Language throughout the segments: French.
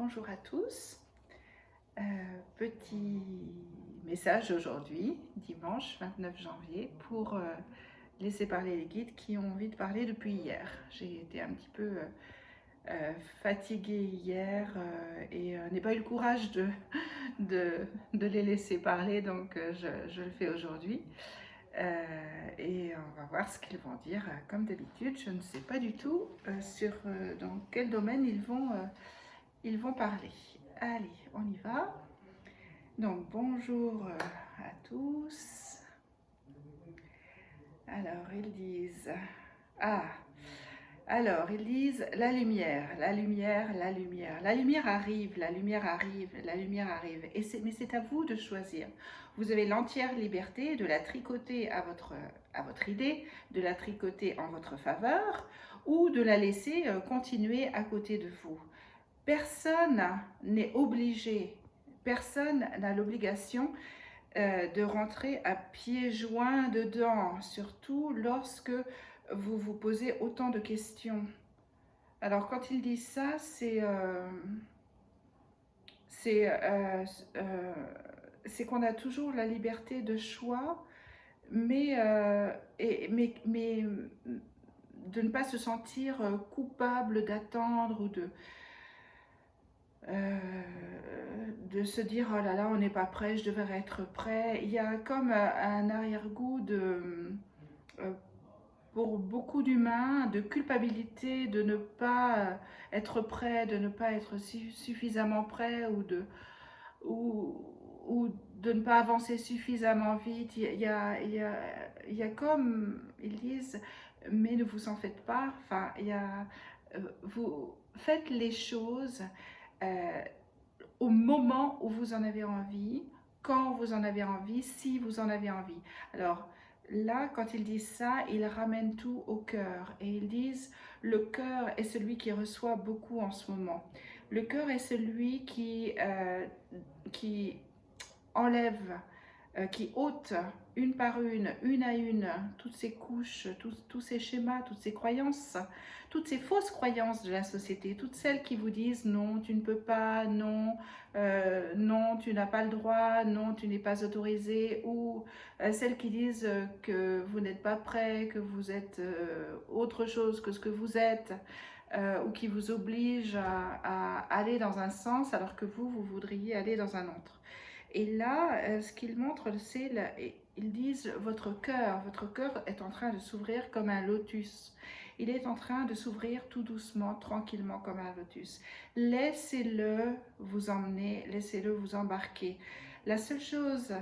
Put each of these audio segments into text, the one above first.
Bonjour à tous. Petit message aujourd'hui, dimanche 29 janvier, pour laisser parler les guides qui ont envie de parler depuis hier. J'ai été un petit peu fatiguée hier et n'ai pas eu le courage de les laisser parler, donc je le fais aujourd'hui. Et on va voir ce qu'ils vont dire. Comme d'habitude, je ne sais pas du tout dans quel domaine ils vont parler. Allez, on y va. Donc, bonjour à tous. Alors, ils disent... Ah, alors, ils disent la lumière, la lumière, la lumière. La lumière arrive, la lumière arrive, la lumière arrive. Mais c'est à vous de choisir. Vous avez l'entière liberté de la tricoter à votre idée, de la tricoter en votre faveur, ou de la laisser continuer à côté de vous. Personne n'est obligé, personne n'a l'obligation de rentrer à pieds joints dedans, surtout lorsque vous vous posez autant de questions. Alors quand ils disent ça, c'est qu'on a toujours la liberté de choix, mais de ne pas se sentir coupable d'attendre ou de se dire oh là là, on n'est pas prêt, je devrais être prêt. Il y a comme un arrière-goût pour beaucoup d'humains de culpabilité de ne pas être prêt, de ne pas être suffisamment prêt ou de ne pas avancer suffisamment vite. Il y a comme ils disent, mais ne vous en faites pas. Enfin, vous faites les choses euh, au moment où vous en avez envie, quand vous en avez envie, si vous en avez envie. Alors là, quand ils disent ça, ils ramènent tout au cœur et ils disent le cœur est celui qui reçoit beaucoup en ce moment. Le cœur est celui qui enlève, qui ôte une par une à une, toutes ces couches, tous ces schémas, toutes ces croyances, toutes ces fausses croyances de la société, toutes celles qui vous disent non, tu ne peux pas, non, non, tu n'as pas le droit, non, tu n'es pas autorisé, ou celles qui disent que vous n'êtes pas prêt, que vous êtes autre chose que ce que vous êtes, ou qui vous obligent à aller dans un sens alors que vous voudriez aller dans un autre. Et là, ce qu'ils montrent, c'est, ils disent, votre cœur est en train de s'ouvrir comme un lotus. Il est en train de s'ouvrir tout doucement, tranquillement comme un lotus. Laissez-le vous emmener, laissez-le vous embarquer. La seule chose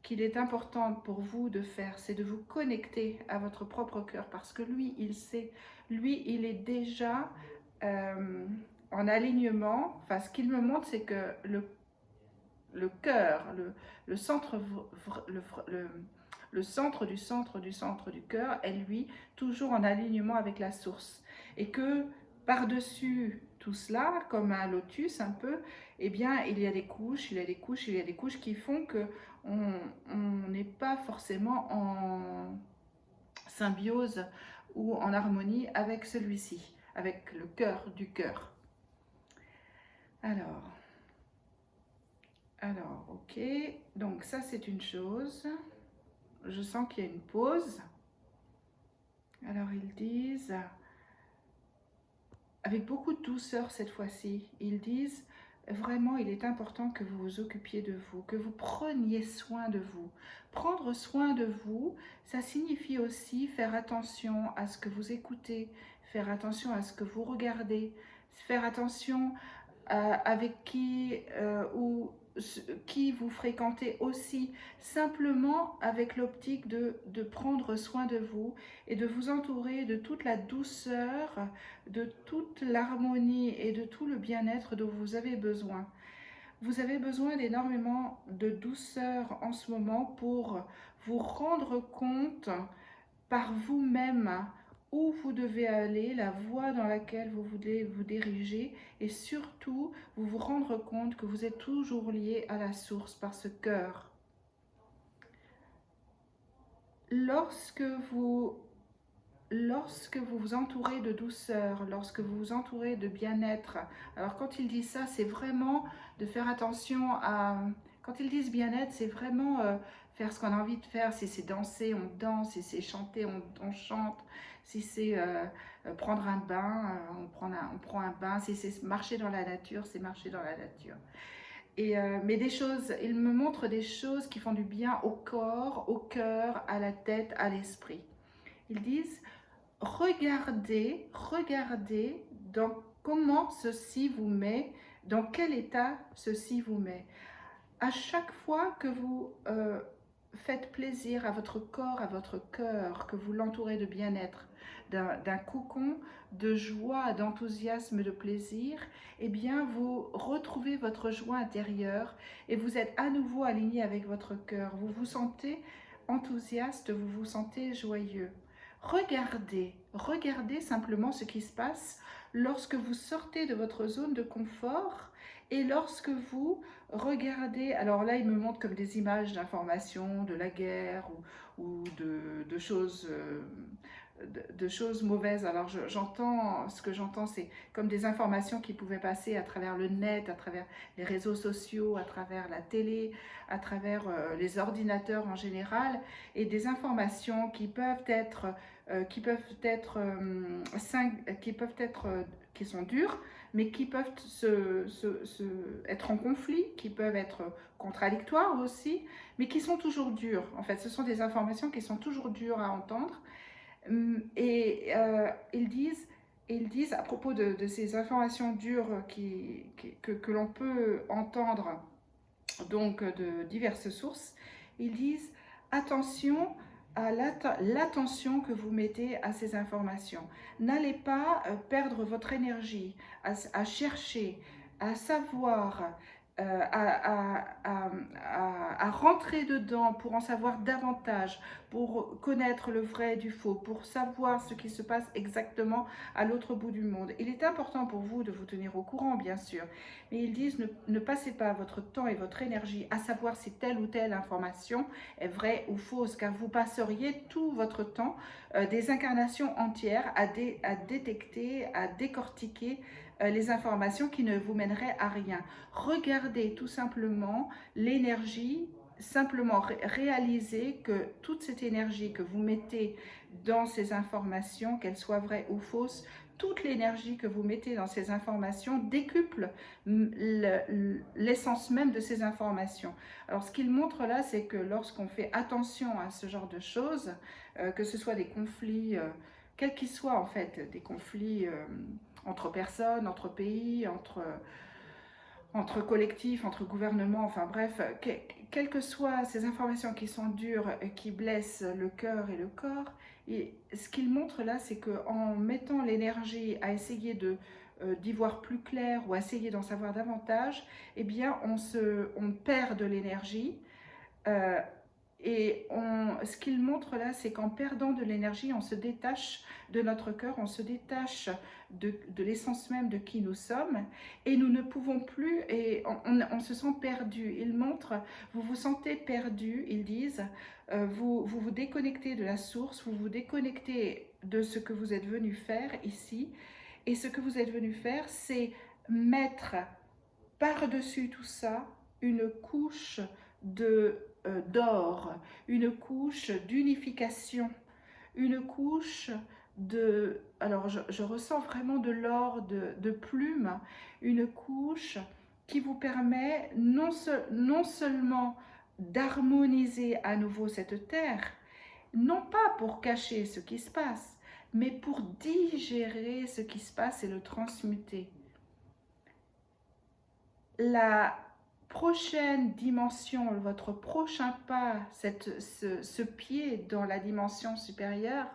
qu'il est importante pour vous de faire, c'est de vous connecter à votre propre cœur parce que lui, il sait, lui, il est déjà en alignement. Enfin, ce qu'il me montre, c'est que le cœur, le centre, le centre du centre du centre du cœur est lui toujours en alignement avec la source. Et que par-dessus tout cela, comme un lotus un peu, eh bien il y a des couches, il y a des couches, il y a des couches qui font que on n'est pas forcément en symbiose ou en harmonie avec celui-ci, avec le cœur du cœur. Alors, ok, donc ça c'est une chose. Je sens qu'il y a une pause. Alors ils disent, avec beaucoup de douceur cette fois-ci, ils disent vraiment il est important que vous vous occupiez de vous, que vous preniez soin de vous. Prendre soin de vous, ça signifie aussi faire attention à ce que vous écoutez, faire attention à ce que vous regardez, faire attention avec qui vous fréquentez aussi, simplement avec l'optique de prendre soin de vous et de vous entourer de toute la douceur, de toute l'harmonie et de tout le bien-être dont vous avez besoin. Vous avez besoin d'énormément de douceur en ce moment pour vous rendre compte par vous-même où vous devez aller, la voie dans laquelle vous voulez vous diriger et surtout vous vous rendre compte que vous êtes toujours lié à la source par ce cœur. Lorsque vous lorsque vous vous entourez de douceur, lorsque vous vous entourez de bien-être, alors quand ils disent ça, c'est vraiment de faire attention à... Quand ils disent bien-être, c'est vraiment faire ce qu'on a envie de faire. Si c'est danser, on danse. Si c'est chanter, on chante. Si c'est prendre un bain, on prend un bain. Si c'est marcher dans la nature, c'est marcher dans la nature. Mais des choses, ils me montrent des choses qui font du bien au corps, au cœur, à la tête, à l'esprit. Ils disent, regardez dans comment ceci vous met, dans quel état ceci vous met. À chaque fois que vous faites plaisir à votre corps, à votre cœur, que vous l'entourez de bien-être, d'un cocon de joie, d'enthousiasme, de plaisir, eh bien vous retrouvez votre joie intérieure et vous êtes à nouveau aligné avec votre cœur. Vous vous sentez enthousiaste, vous vous sentez joyeux. Regardez simplement ce qui se passe lorsque vous sortez de votre zone de confort et lorsque vous regardez, alors là il me montre comme des images d'informations, de la guerre ou de choses... de choses mauvaises. Alors ce que j'entends, c'est comme des informations qui pouvaient passer à travers le net, à travers les réseaux sociaux, à travers la télé, à travers les ordinateurs en général, et des informations qui peuvent être qui sont dures, mais qui peuvent être en conflit, qui peuvent être contradictoires aussi, mais qui sont toujours dures. En fait, ce sont des informations qui sont toujours dures à entendre. Et ils disent à propos de ces informations dures que l'on peut entendre donc de diverses sources, ils disent attention à l'attention que vous mettez à ces informations. N'allez pas perdre votre énergie à chercher, à savoir, à rentrer dedans pour en savoir davantage, pour connaître le vrai du faux, pour savoir ce qui se passe exactement à l'autre bout du monde. Il est important pour vous de vous tenir au courant, bien sûr, mais ils disent ne passez pas votre temps et votre énergie à savoir si telle ou telle information est vraie ou fausse, car vous passeriez tout votre temps, des incarnations entières, à détecter, à décortiquer les informations qui ne vous mèneraient à rien. Regardez tout simplement l'énergie, simplement réaliser que toute cette énergie que vous mettez dans ces informations, qu'elles soient vraies ou fausses, toute l'énergie que vous mettez dans ces informations décuple l'essence même de ces informations. Alors ce qu'il montre là, c'est que lorsqu'on fait attention à ce genre de choses, que ce soit des conflits, quels qu'ils soient en fait, des conflits entre personnes, entre pays, entre collectifs, entre gouvernements, enfin bref, quelles que soient ces informations qui sont dures, qui blessent le cœur et le corps, et ce qu'il montre là, c'est qu'en mettant l'énergie à essayer d'y voir plus clair ou à essayer d'en savoir davantage, eh bien on perd de l'énergie. Ce qu'il montre là, c'est qu'en perdant de l'énergie, on se détache de notre cœur, on se détache de l'essence même de qui nous sommes, et nous ne pouvons plus, et on se sent perdu. Ils montrent, vous vous sentez perdu, ils disent, vous déconnectez de la source, vous vous déconnectez de ce que vous êtes venu faire ici, et ce que vous êtes venu faire, c'est mettre par-dessus tout ça une couche d'or, une couche d'unification, une couche de... Alors je ressens vraiment de l'or, de plumes, une couche qui vous permet non seulement d'harmoniser à nouveau cette terre, non pas pour cacher ce qui se passe, mais pour digérer ce qui se passe et le transmuter. La prochaine dimension, votre prochain pas, ce pied dans la dimension supérieure,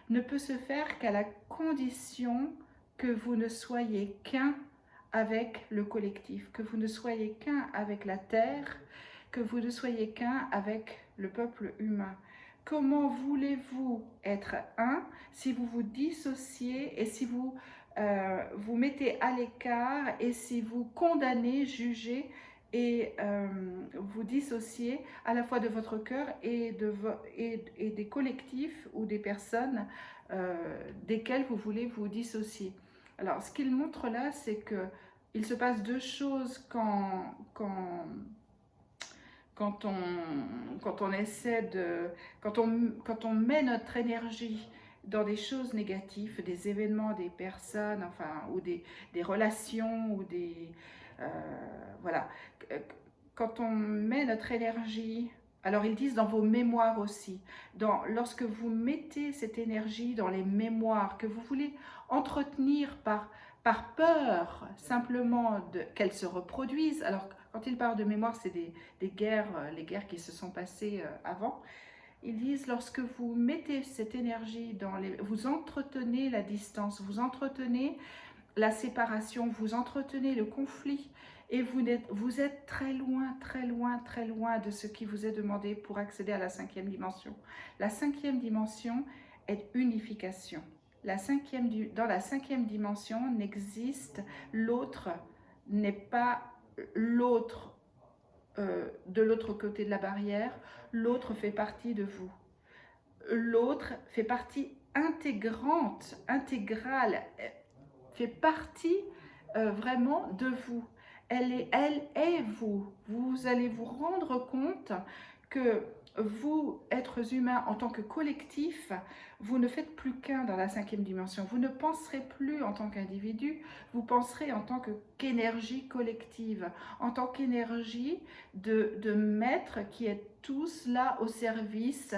ne peut se faire qu'à la condition que vous ne soyez qu'un avec le collectif, que vous ne soyez qu'un avec la terre, que vous ne soyez qu'un avec le peuple humain. Comment voulez-vous être un si vous vous dissociez et si vous vous mettez à l'écart et si vous condamnez, jugez et vous dissociez à la fois de votre cœur et des collectifs ou des personnes desquels vous voulez vous dissocier. Alors, ce qu'il montre là, c'est que il se passe deux choses quand on essaie de... Quand on met notre énergie dans des choses négatives, des événements, des personnes, enfin, ou des relations, ou des... voilà. Quand on met notre énergie... Alors ils disent dans vos mémoires aussi, lorsque vous mettez cette énergie dans les mémoires que vous voulez entretenir par peur simplement qu'elles se reproduisent. Alors quand ils parlent de mémoire, c'est des guerres, les guerres qui se sont passées avant. Ils disent lorsque vous mettez cette énergie vous entretenez la distance, vous entretenez la séparation, vous entretenez le conflit et vous êtes très loin, très loin, très loin de ce qui vous est demandé pour accéder à la 5e dimension. La 5e dimension est unification. Dans la 5e dimension n'existe, l'autre n'est pas l'autre de l'autre côté de la barrière, l'autre fait partie de vous. L'autre fait partie intégrante, intégrale, fait partie vraiment de vous. Elle est vous. Vous allez vous rendre compte que vous, êtres humains, en tant que collectif, vous ne faites plus qu'un dans la 5e dimension. Vous ne penserez plus en tant qu'individu, vous penserez en tant qu'énergie collective, en tant qu'énergie de maîtres qui est tous là au service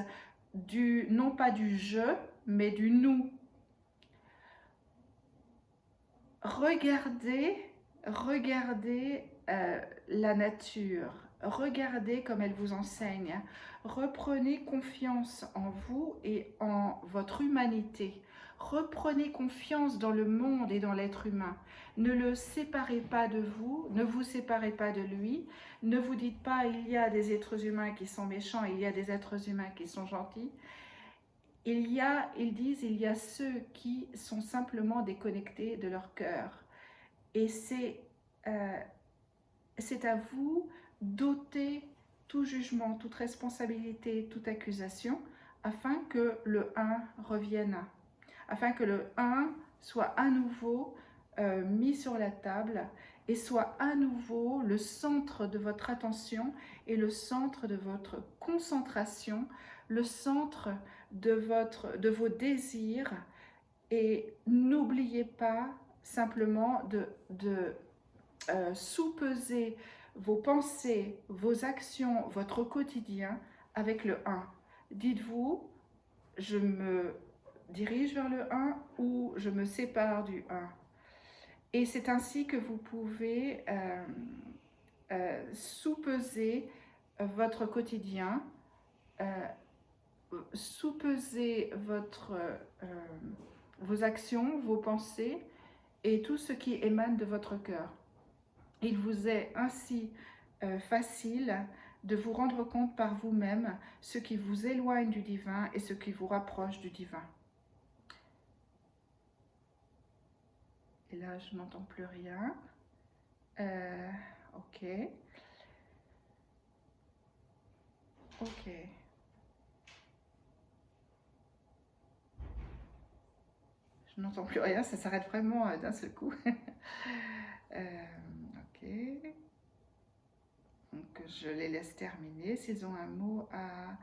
non pas du je, mais du nous. Regardez la nature, regardez comme elle vous enseigne, reprenez confiance en vous et en votre humanité, reprenez confiance dans le monde et dans l'être humain, ne le séparez pas de vous, ne vous séparez pas de lui, ne vous dites pas il y a des êtres humains qui sont méchants, il y a des êtres humains qui sont gentils. Ils disent il y a ceux qui sont simplement déconnectés de leur cœur. Et c'est à vous d'ôter tout jugement, toute responsabilité, toute accusation, afin que le 1 revienne, afin que le 1 soit à nouveau mis sur la table et soit à nouveau le centre de votre attention et le centre de votre concentration, le centre de vos désirs. Et n'oubliez pas simplement de sous-peser vos pensées, vos actions, votre quotidien avec le 1. Dites-vous, je me dirige vers le 1 ou je me sépare du 1. Et c'est ainsi que vous pouvez sous-peser votre quotidien, sous-peser vos actions, vos pensées et tout ce qui émane de votre cœur. Il vous est ainsi facile de vous rendre compte par vous-même ce qui vous éloigne du divin et ce qui vous rapproche du divin. Et là, je n'entends plus rien. Ok. Ok. Je n'entends plus rien, ça s'arrête vraiment d'un seul coup. Ok. Donc, je les laisse terminer. S'ils ont un mot à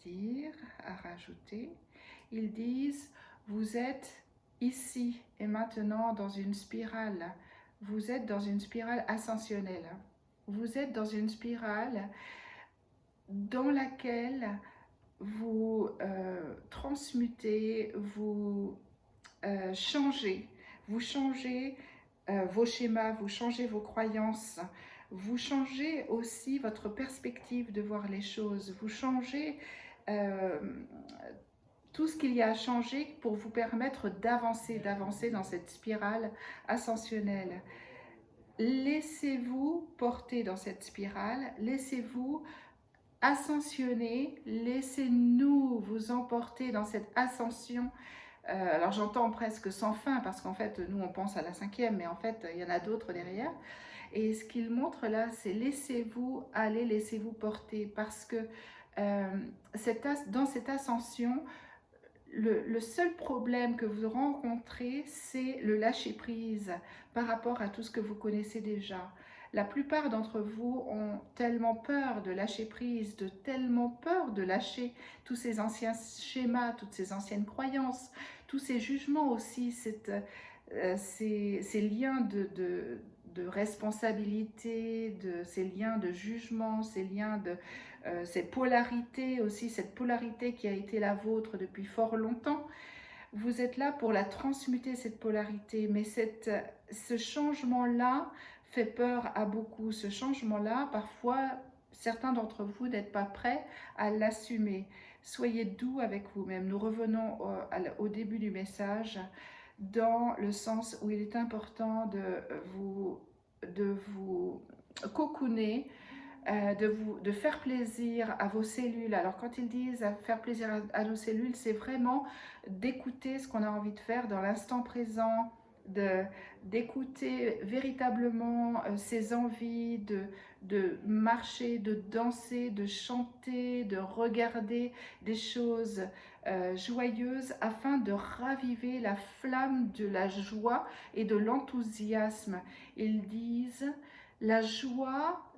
dire, à rajouter, ils disent, vous êtes ici et maintenant dans une spirale. Vous êtes dans une spirale ascensionnelle. Vous êtes dans une spirale dans laquelle vous transmutez, vous changez. Vous changez vos schémas, vous changez vos croyances, vous changez aussi votre perspective de voir les choses, vous changez tout ce qu'il y a à changer pour vous permettre d'avancer dans cette spirale ascensionnelle. Laissez-vous porter dans cette spirale, laissez-vous ascensionner, laissez-nous vous emporter dans cette ascension. Alors j'entends presque sans fin parce qu'en fait nous on pense à la 5e, mais en fait il y en a d'autres derrière. Et ce qu'il montre là, c'est laissez-vous aller, laissez-vous porter, parce que dans cette ascension, le seul problème que vous rencontrez, c'est le lâcher-prise par rapport à tout ce que vous connaissez déjà. La plupart d'entre vous ont tellement peur de lâcher prise, tellement peur de lâcher tous ces anciens schémas, toutes ces anciennes croyances, tous ces jugements aussi, ces liens de responsabilité, ces liens de jugement, ces liens de cette polarité aussi, cette polarité qui a été la vôtre depuis fort longtemps. Vous êtes là pour la transmuter, cette polarité, mais ce changement-là fait peur à beaucoup. Ce changement-là, parfois, certains d'entre vous n'êtes pas prêts à l'assumer. Soyez doux avec vous-même. Nous revenons au début du message, dans le sens où il est important de vous cocooner, de faire plaisir à vos cellules. Alors quand ils disent faire plaisir à nos cellules, c'est vraiment d'écouter ce qu'on a envie de faire dans l'instant présent, d'écouter véritablement ses envies, de marcher, de danser, de chanter, de regarder des choses joyeuses afin de raviver la flamme de la joie et de l'enthousiasme. Ils disent: la joie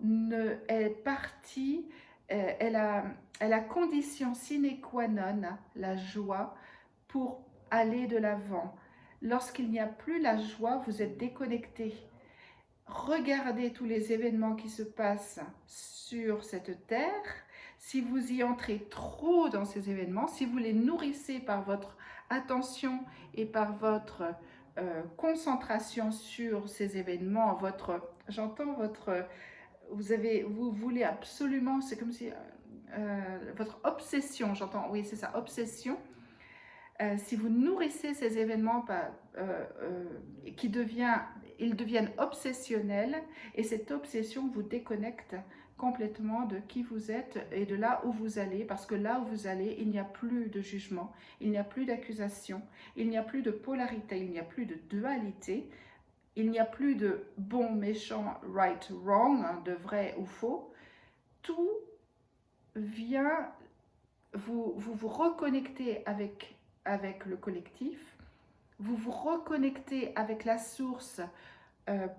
est partie, elle a condition sine qua non, la joie, pour aller de l'avant. Lorsqu'il n'y a plus la joie, vous êtes déconnecté. Regardez tous les événements qui se passent sur cette terre. Si vous y entrez trop dans ces événements, si vous les nourrissez par votre attention et par votre concentration sur ces événements, vous voulez absolument, c'est comme si votre obsession, j'entends, oui c'est ça, obsession. Si vous nourrissez ces événements ils deviennent obsessionnels, et cette obsession vous déconnecte complètement de qui vous êtes et de là où vous allez, parce que là où vous allez, il n'y a plus de jugement, il n'y a plus d'accusation, il n'y a plus de polarité, il n'y a plus de dualité, il n'y a plus de bon, méchant, right, wrong, de vrai ou faux. Tout vient, vous reconnectez avec le collectif, vous vous reconnectez avec la source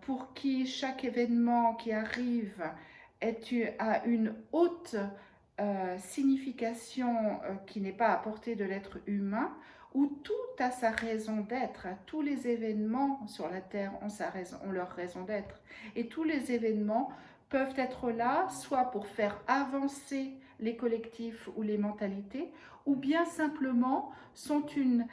pour qui chaque événement qui arrive a une haute signification qui n'est pas à portée de l'être humain, où tout a sa raison d'être. Tous les événements sur la Terre ont leur raison d'être. Et tous les événements peuvent être là, soit pour faire avancer les collectifs ou les mentalités, ou bien simplement sont une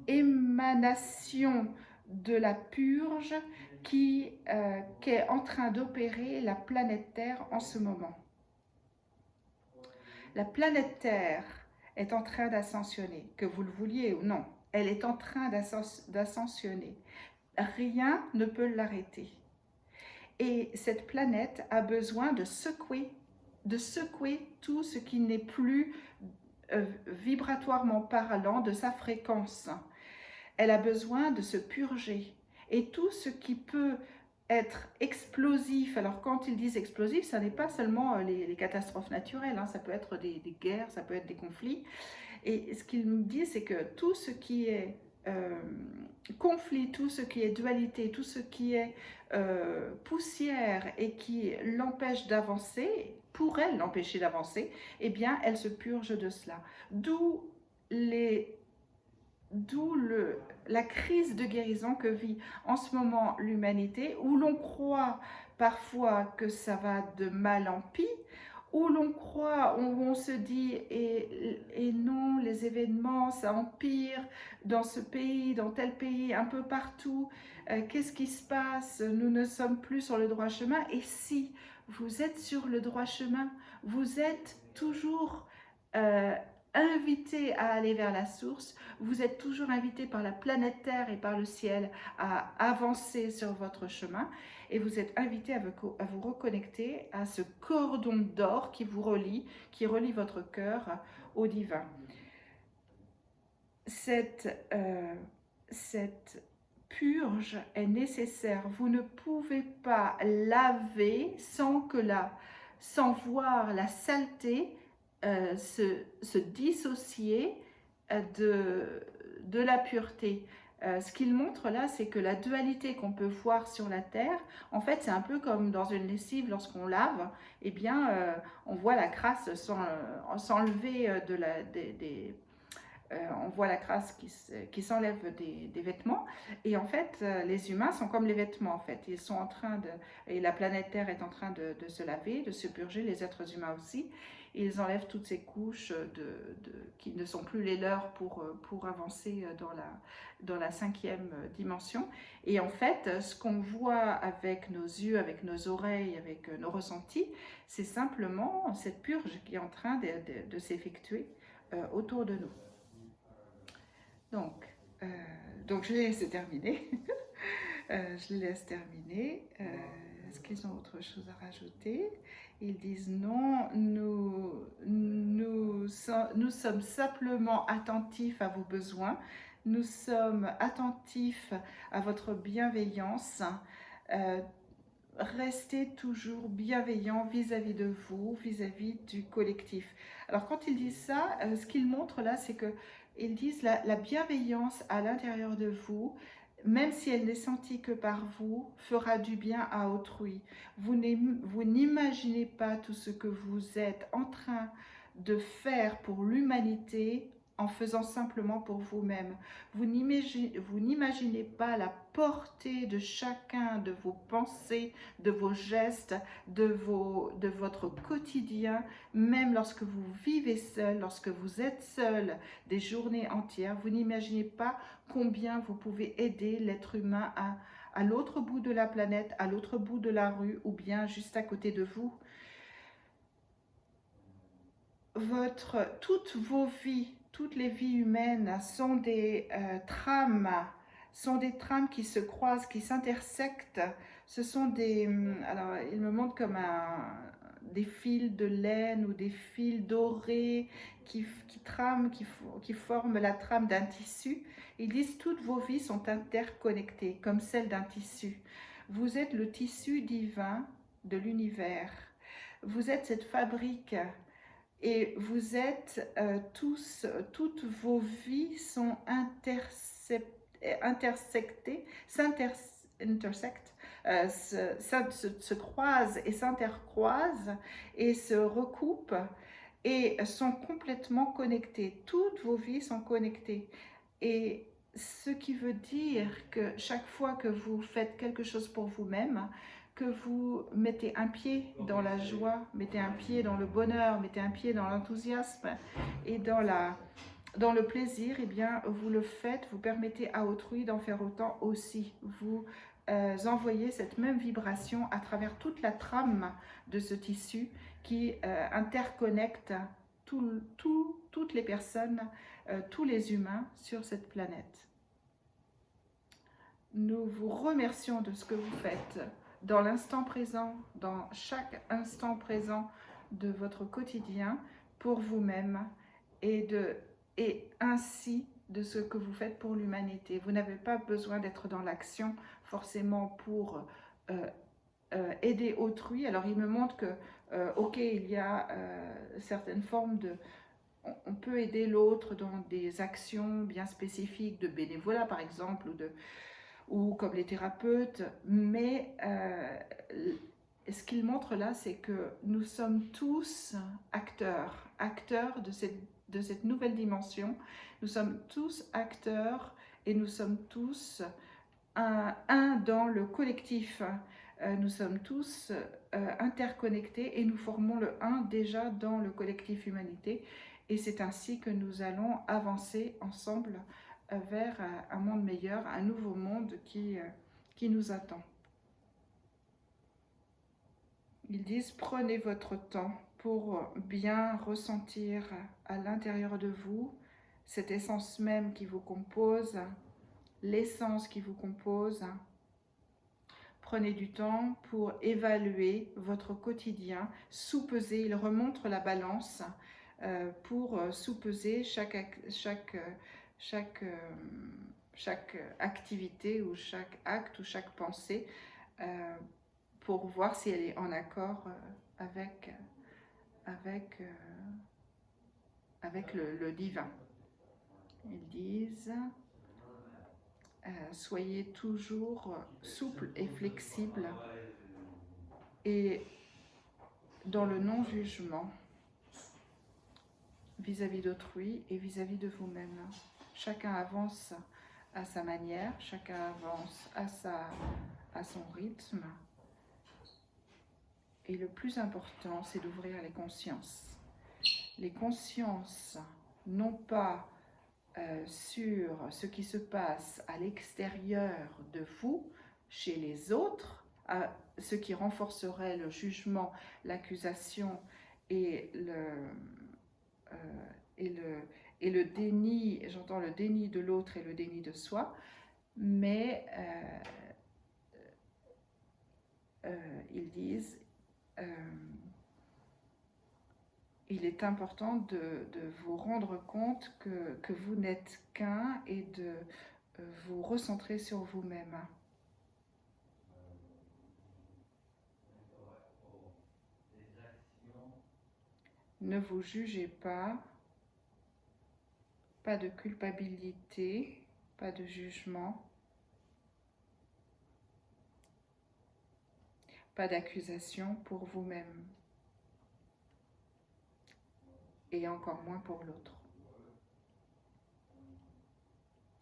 émanation de la purge qu'est en train d'opérer la planète Terre en ce moment. La planète Terre est en train d'ascensionner, que vous le vouliez ou non. Elle est en train d'ascensionner. Rien ne peut l'arrêter. Et cette planète a besoin de secouer tout ce qui n'est plus vibratoirement parlant de sa fréquence. Elle a besoin de se purger. Et tout ce qui peut être explosif, alors quand ils disent explosif, ça n'est pas seulement les catastrophes naturelles, hein, ça peut être des guerres, ça peut être des conflits. Et ce qu'ils nous disent, c'est que tout ce qui est conflit, tout ce qui est dualité, tout ce qui est poussière et qui l'empêche d'avancer, pourrait l'empêcher d'avancer, eh bien, elle se purge de cela. D'où la crise de guérison que vit en ce moment l'humanité, où l'on croit parfois que ça va de mal en pis, où l'on croit, où on se dit et non, les événements, ça empire dans ce pays, dans tel pays, un peu partout. Qu'est-ce qui se passe? Nous ne sommes plus sur le droit chemin. Et si vous êtes sur le droit chemin, vous êtes toujours invité à aller vers la source, vous êtes toujours invité par la planète Terre et par le ciel à avancer sur votre chemin, et vous êtes invité à vous reconnecter à ce cordon d'or qui relie votre cœur au divin. Cette purge est nécessaire. Vous ne pouvez pas laver sans que sans voir la saleté se dissocier de la pureté. Ce qu'il montre là, c'est que la dualité qu'on peut voir sur la terre, en fait, c'est un peu comme dans une lessive, lorsqu'on lave, eh bien, on voit la crasse s'enlever on voit la crasse qui s'enlève des vêtements. Et en fait, les humains sont comme les vêtements, en fait. Ils sont en train de... Et la planète Terre est en train de se laver, de se purger, les êtres humains aussi. Ils enlèvent toutes ces couches qui ne sont plus les leurs pour avancer dans la cinquième dimension. Et en fait, ce qu'on voit avec nos yeux, avec nos oreilles, avec nos ressentis, c'est simplement cette purge qui est en train de s'effectuer autour de nous. Donc, euh, donc je les laisse terminer. Je les laisse terminer. Est-ce qu'ils ont autre chose à rajouter? Ils disent non, nous sommes simplement attentifs à vos besoins. Nous sommes attentifs à votre bienveillance. Euh, Restez toujours bienveillant vis-à-vis de vous, vis-à-vis du collectif. Alors quand ils disent ça, ce qu'ils montrent là, c'est que ils disent la bienveillance à l'intérieur de vous, même si elle n'est sentie que par vous, fera du bien à autrui. Vous n'imaginez pas tout ce que vous êtes en train de faire pour l'humanité en faisant simplement pour vous-même. Vous n'imaginez pas la portée de chacun de vos pensées, de vos gestes, de votre quotidien, même lorsque vous vivez seul, lorsque vous êtes seul des journées entières. Vous n'imaginez pas combien vous pouvez aider l'être humain à l'autre bout de la planète, à l'autre bout de la rue ou bien juste à côté de vous. Toutes vos vies, toutes les vies humaines sont des trames qui se croisent, qui s'intersectent. Ce sont alors il me montre comme des fils de laine ou des fils dorés qui forment la trame d'un tissu. Ils disent toutes vos vies sont interconnectées, comme celle d'un tissu. Vous êtes le tissu divin de l'univers. Vous êtes cette fabrique. Et vous êtes toutes vos vies sont intersectées, se croisent et s'intercroisent et se recoupent et sont complètement connectées. Toutes vos vies sont connectées. Et ce qui veut dire que chaque fois que vous faites quelque chose pour vous-même, que vous mettez un pied dans la joie, mettez un pied dans le bonheur, mettez un pied dans l'enthousiasme et dans le plaisir, eh bien, vous le faites, vous permettez à autrui d'en faire autant aussi. Vous envoyez cette même vibration à travers toute la trame de ce tissu qui interconnecte toutes les personnes, tous les humains sur cette planète. Nous vous remercions de ce que vous faites dans l'instant présent, dans chaque instant présent de votre quotidien pour vous-même et ainsi de ce que vous faites pour l'humanité. Vous n'avez pas besoin d'être dans l'action forcément pour aider autrui. Alors il me montre que, ok, il y a certaines formes de... On peut aider l'autre dans des actions bien spécifiques de bénévolat par exemple, ou comme les thérapeutes, mais ce qu'il montre là, c'est que nous sommes tous acteurs de cette nouvelle dimension. Nous sommes tous acteurs et nous sommes tous un dans le collectif. Nous sommes tous interconnectés et nous formons le un déjà dans le collectif humanité. Et c'est ainsi que nous allons avancer ensemble vers un monde meilleur, un nouveau monde qui nous attend. Ils disent, prenez votre temps pour bien ressentir à l'intérieur de vous cette essence même qui vous compose, l'essence qui vous compose. Prenez du temps pour évaluer votre quotidien, sous-peser, il remontre la balance pour sous-peser chaque activité ou chaque acte ou chaque pensée pour voir si elle est en accord avec, avec, avec le divin. Ils disent soyez toujours souple et flexible et dans le non-jugement vis-à-vis d'autrui et vis-à-vis de vous-même. Chacun avance à sa manière, chacun avance à son rythme. Et le plus important, c'est d'ouvrir les consciences. Les consciences, non pas sur ce qui se passe à l'extérieur de vous, chez les autres, ce qui renforcerait le jugement, l'accusation et le déni, j'entends le déni de l'autre et le déni de soi, mais ils disent il est important de vous rendre compte que vous n'êtes qu'un et de vous recentrer sur vous-même. Ne vous jugez pas, pas de culpabilité, pas de jugement, pas d'accusation pour vous-même et encore moins pour l'autre.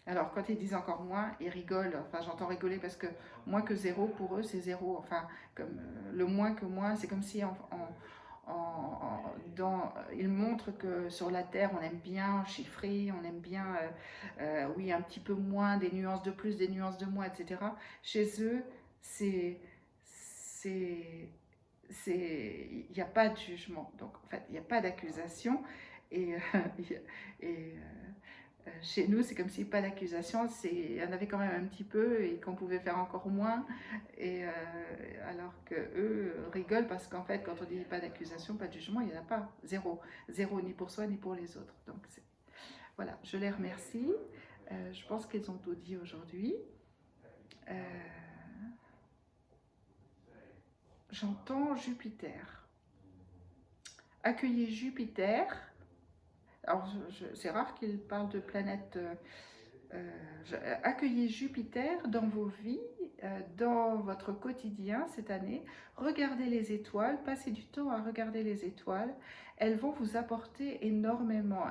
Alors, quand ils disent encore moins, ils rigolent. Enfin, j'entends rigoler parce que moins que zéro, pour eux, c'est zéro. Enfin, comme le moins que moins, c'est comme si ils montrent que sur la Terre, on aime bien chiffrer, on aime bien, oui, un petit peu moins, des nuances de plus, des nuances de moins, etc. Chez eux, il n'y a pas de jugement. Donc, en fait, il n'y a pas d'accusation. Et, chez nous, c'est comme si pas d'accusation, il y en avait quand même un petit peu et qu'on pouvait faire encore moins. Et alors que eux rigolent parce qu'en fait, quand on dit pas d'accusation, pas de jugement, il n'y en a pas. Zéro. Zéro, ni pour soi, ni pour les autres. Donc voilà, je les remercie. Je pense qu'ils ont tout dit aujourd'hui. J'entends Jupiter. Accueillez Jupiter. Alors, c'est rare qu'il parle de planète. Accueillez Jupiter dans vos vies, dans votre quotidien cette année. Regardez les étoiles, passez du temps à regarder les étoiles. Elles vont vous apporter énormément.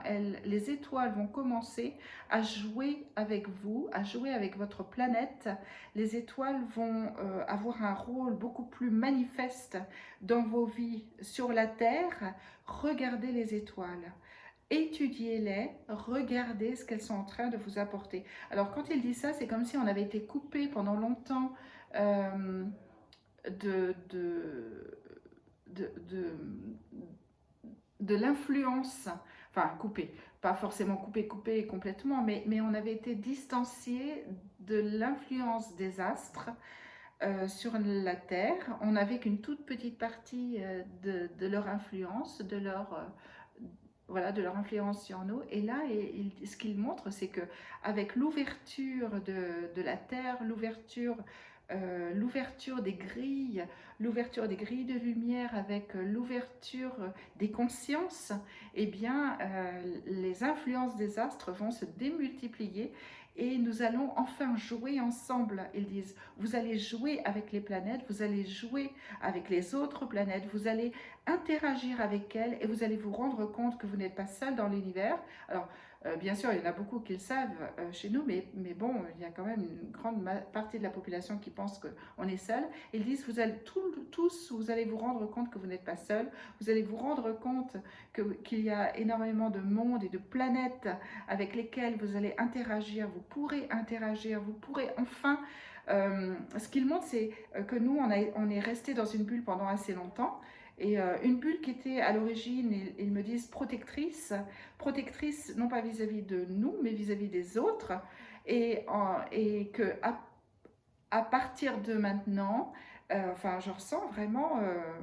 Les étoiles vont commencer à jouer avec vous, à jouer avec votre planète. Les étoiles vont avoir un rôle beaucoup plus manifeste dans vos vies sur la Terre. Regardez les étoiles. Étudiez-les, regardez ce qu'elles sont en train de vous apporter. Alors quand il dit ça, c'est comme si on avait été coupé pendant longtemps de l'influence, enfin coupé, pas forcément coupé complètement, mais on avait été distancié de l'influence des astres sur la Terre. On n'avait qu'une toute petite partie de leur influence, de leur influence sur nous. Et là, ce qu'il montre, c'est que avec l'ouverture de la Terre, l'ouverture des grilles de lumière, avec l'ouverture des consciences, eh bien, les influences des astres vont se démultiplier et nous allons enfin jouer ensemble. Ils disent, vous allez jouer avec les planètes, vous allez jouer avec les autres planètes, vous allez interagir avec elles et vous allez vous rendre compte que vous n'êtes pas seul dans l'univers. Alors, bien sûr, il y en a beaucoup qui le savent chez nous, mais bon, il y a quand même une grande partie de la population qui pense qu'on est seul. Ils disent, vous allez tous, vous allez vous rendre compte que vous n'êtes pas seul. Vous allez vous rendre compte qu'il y a énormément de mondes et de planètes avec lesquelles vous allez interagir. Vous pourrez interagir, vous pourrez enfin... ce qu'il montre, c'est que nous, on est resté dans une bulle pendant assez longtemps. Et une bulle qui était à l'origine, ils me disent protectrice non pas vis-à-vis de nous, mais vis-à-vis des autres, et que à partir de maintenant, enfin je ressens vraiment,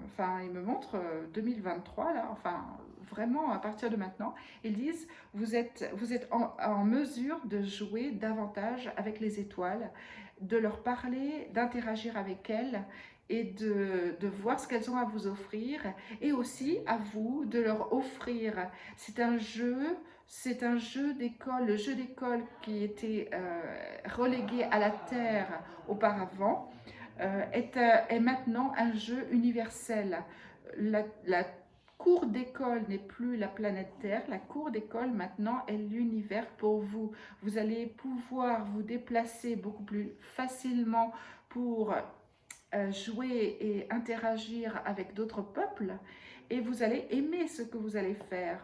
enfin ils me montrent 2023 là, enfin vraiment à partir de maintenant, ils disent vous êtes en mesure de jouer davantage avec les étoiles, de leur parler, d'interagir avec elles. et de voir ce qu'elles ont à vous offrir, et aussi à vous de leur offrir. C'est un jeu d'école, le jeu d'école qui était relégué à la terre auparavant, est maintenant un jeu universel. La cour d'école n'est plus la planète Terre, la cour d'école maintenant est l'univers pour vous. Vous allez pouvoir vous déplacer beaucoup plus facilement pour jouer et interagir avec d'autres peuples, et vous allez aimer ce que vous allez faire.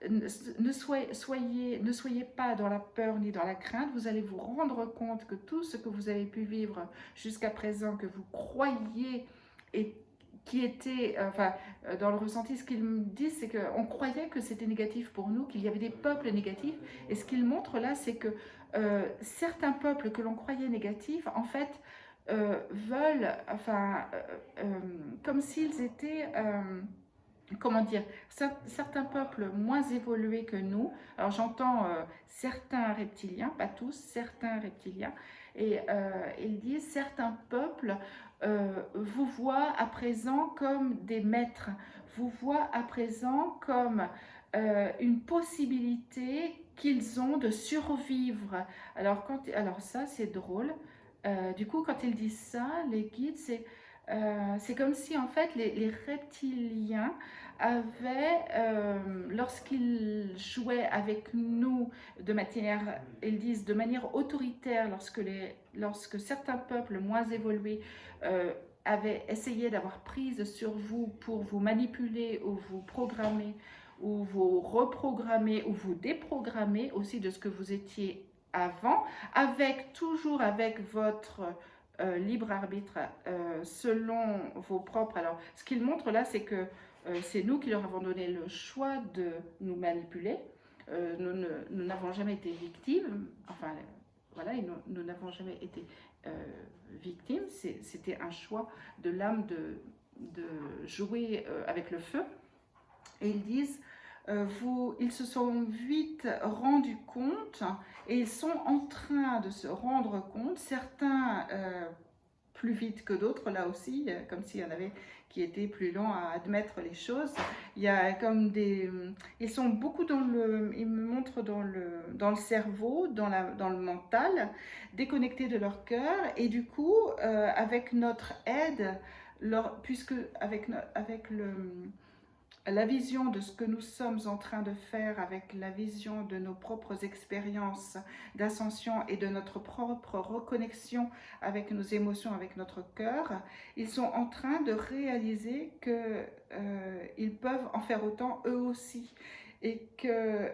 Ne soyez pas dans la peur ni dans la crainte, vous allez vous rendre compte que tout ce que vous avez pu vivre jusqu'à présent, que vous croyiez et qui était, dans le ressenti, ce qu'ils me disent, c'est qu'on croyait que c'était négatif pour nous, qu'il y avait des peuples négatifs, et ce qu'ils montrent là, c'est que certains peuples que l'on croyait négatifs, en fait, veulent, comme s'ils étaient, comment dire, certains peuples moins évolués que nous. Alors j'entends certains reptiliens, pas tous, certains reptiliens, et ils disent certains peuples vous voient à présent comme des maîtres, vous voient à présent comme une possibilité qu'ils ont de survivre. Alors ça c'est drôle. Du coup, quand ils disent ça, les guides, c'est comme si en fait les reptiliens avaient, lorsqu'ils jouaient avec nous de manière, ils disent de manière autoritaire, lorsque certains peuples moins évolués avaient essayé d'avoir prise sur vous pour vous manipuler ou vous programmer ou vous reprogrammer ou vous déprogrammer aussi de ce que vous étiez avant, toujours avec votre libre arbitre selon vos propres. Alors, ce qu'il montre là, c'est que c'est nous qui leur avons donné le choix de nous manipuler. Nous n'avons jamais été victimes, enfin, voilà, nous n'avons jamais été victimes. C'était un choix de l'âme de jouer avec le feu. Et ils disent, ils se sont vite rendus compte, et ils sont en train de se rendre compte, certains plus vite que d'autres, là aussi, comme s'il y en avait qui étaient plus lents à admettre les choses. Il y a comme ils sont beaucoup ils me montrent dans le cerveau, dans le mental, déconnectés de leur cœur, et du coup, avec notre aide, puisque avec la vision de ce que nous sommes en train de faire, avec la vision de nos propres expériences d'ascension et de notre propre reconnexion avec nos émotions, avec notre cœur, ils sont en train de réaliser qu'ils peuvent en faire autant eux aussi, et que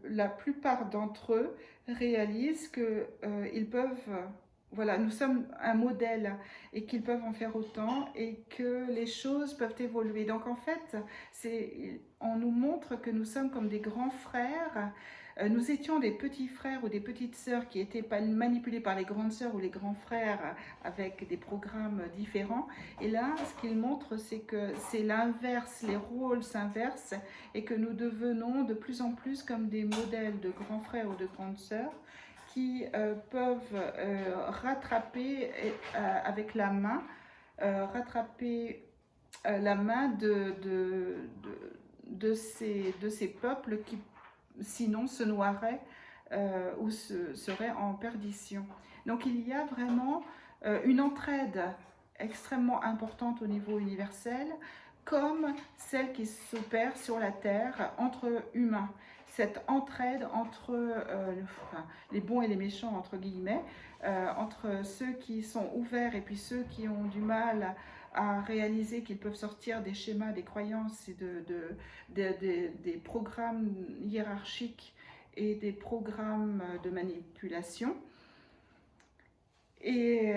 la plupart d'entre eux réalisent qu'ils peuvent... Voilà, nous sommes un modèle et qu'ils peuvent en faire autant, et que les choses peuvent évoluer. Donc en fait, on nous montre que nous sommes comme des grands frères. Nous étions des petits frères ou des petites sœurs qui étaient manipulés par les grandes sœurs ou les grands frères avec des programmes différents. Et là, ce qu'il montre, c'est que c'est l'inverse, les rôles s'inversent, et que nous devenons de plus en plus comme des modèles de grands frères ou de grandes sœurs qui peuvent rattraper avec la main, de ces peuples qui sinon se noieraient ou seraient en perdition. Donc il y a vraiment une entraide extrêmement importante au niveau universel, comme celle qui s'opère sur la Terre entre humains. Cette entraide entre les bons et les méchants, entre guillemets, entre ceux qui sont ouverts et puis ceux qui ont du mal à réaliser qu'ils peuvent sortir des schémas, des croyances et des programmes hiérarchiques et des programmes de manipulation. Et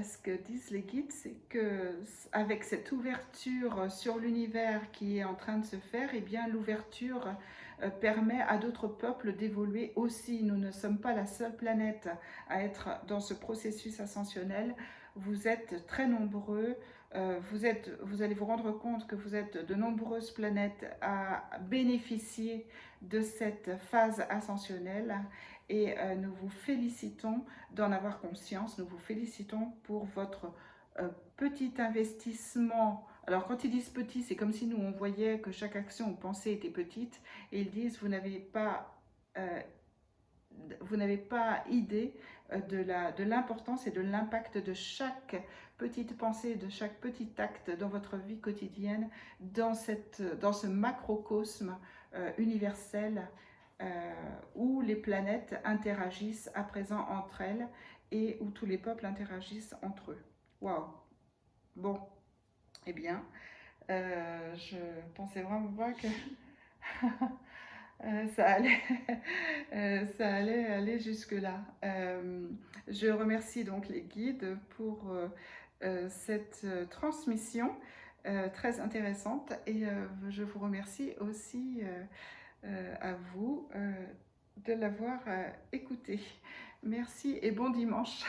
ce que disent les guides, c'est qu'avec cette ouverture sur l'univers qui est en train de se faire, eh bien l'ouverture permet à d'autres peuples d'évoluer aussi. Nous ne sommes pas la seule planète à être dans ce processus ascensionnel. Vous êtes très nombreux vous allez vous rendre compte que vous êtes de nombreuses planètes à bénéficier de cette phase ascensionnelle et nous vous félicitons d'en avoir conscience, nous vous félicitons pour votre petit investissement. Alors quand ils disent petit, c'est comme si nous on voyait que chaque action ou pensée était petite et ils disent euh, vous n'avez pas idée de l'importance et de l'impact de chaque petite pensée, de chaque petit acte dans votre vie quotidienne, dans ce macrocosme universel où les planètes interagissent à présent entre elles et où tous les peuples interagissent entre eux. Waouh! Bon, eh bien, je pensais vraiment pas que ça allait, ça allait aller jusque-là. Je remercie donc les guides pour cette transmission très intéressante et je vous remercie aussi à vous de l'avoir écouté. Merci et bon dimanche.